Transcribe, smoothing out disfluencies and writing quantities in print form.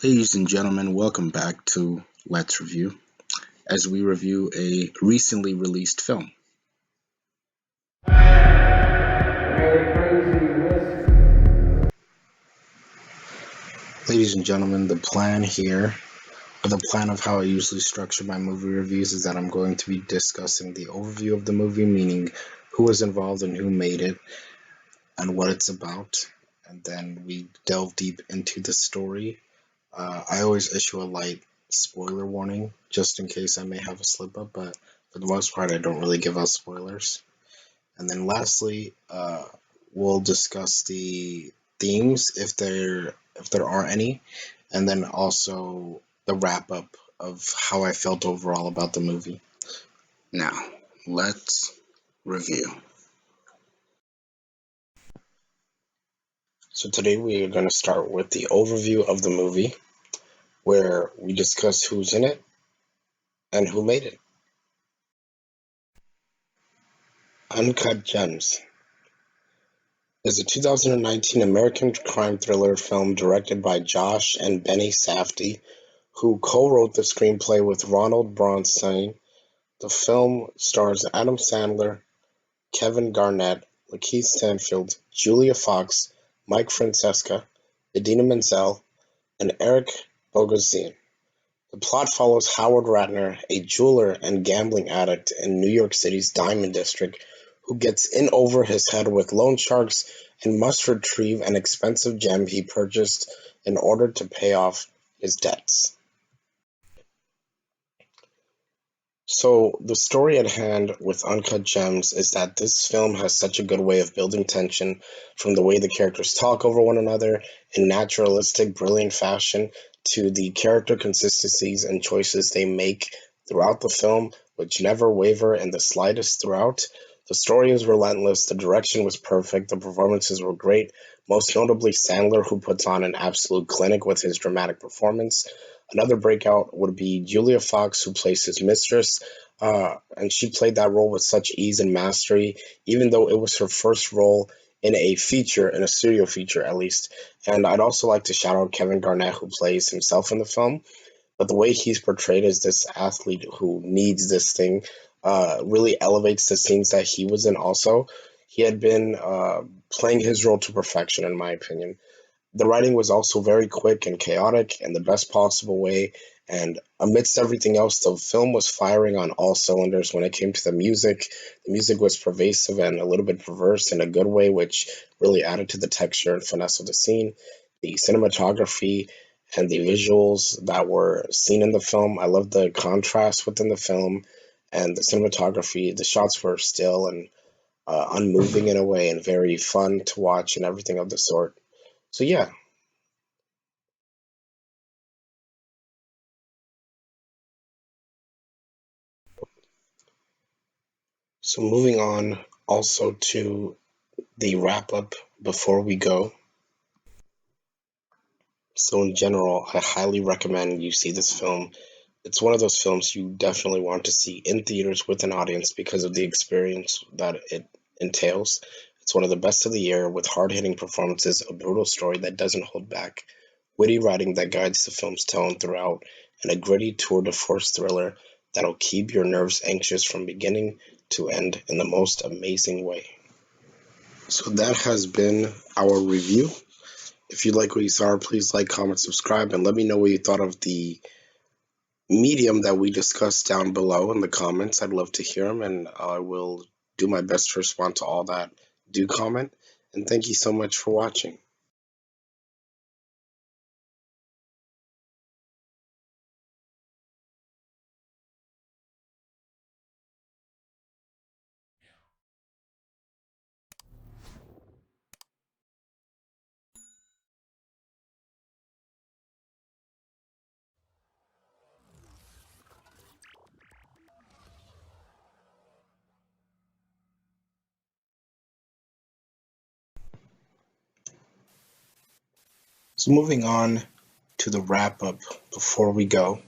Ladies and gentlemen, welcome back to Let's Review as we review a recently released film. Ladies and gentlemen, the plan of how I usually structure my movie reviews is that I'm going to be discussing the overview of the movie, meaning who was involved and who made it and what it's about, and then we delve deep into the story. I always issue a light spoiler warning just in case I may have a slip up, but for the most part, I don't really give out spoilers. And then lastly, we'll discuss the themes if there are any, and then also the wrap up of how I felt overall about the movie. Now, let's review. So today we are going to start with the overview of the movie, where we discuss who's in it and who made it. Uncut Gems is a 2019 American crime thriller film directed by Josh and Benny Safdie, who co-wrote the screenplay with Ronald Bronstein. The film stars Adam Sandler, Kevin Garnett, Lakeith Stanfield, Julia Fox, Mike Francesa, Idina Menzel, and Eric Bogosian. The plot follows Howard Ratner, a jeweler and gambling addict in New York City's Diamond District, who gets in over his head with loan sharks and must retrieve an expensive gem he purchased in order to pay off his debts. So the story at hand with Uncut Gems is that this film has such a good way of building tension, from the way the characters talk over one another in naturalistic, brilliant fashion, to the character consistencies and choices they make throughout the film, which never waver in the slightest throughout. The story is relentless, the direction was perfect, the performances were great, most notably Sandler, who puts on an absolute clinic with his dramatic performance. Another breakout would be Julia Fox, who plays his mistress, and she played that role with such ease and mastery, even though it was her first role in a feature, in a studio feature at least. And I'd also like to shout out Kevin Garnett, who plays himself in the film. But the way he's portrayed as this athlete who needs this thing really elevates the scenes that he was in also. He had been playing his role to perfection, in my opinion. The writing was also very quick and chaotic in the best possible way, and amidst everything else, the film was firing on all cylinders when it came to the music. The music was pervasive and a little bit perverse in a good way, which really added to the texture and finesse of the scene. The cinematography and the visuals that were seen in the film, I loved the contrast within the film and the cinematography. The shots were still and unmoving in a way and very fun to watch and everything of the sort. So yeah. So moving on also to the wrap up before we go. So in general, I highly recommend you see this film. It's one of those films you definitely want to see in theaters with an audience because of the experience that it entails. It's one of the best of the year with hard-hitting performances, a brutal story that doesn't hold back, witty writing that guides the film's tone throughout, and a gritty tour de force thriller that'll keep your nerves anxious from beginning to end in the most amazing way. So that has been our review. If you like what you saw, please like, comment, subscribe, and let me know what you thought of the medium that we discussed down below in the comments. I'd love to hear them, and I will do my best to respond to all that do comment. And thank you so much for watching. So moving on to the wrap up before we go.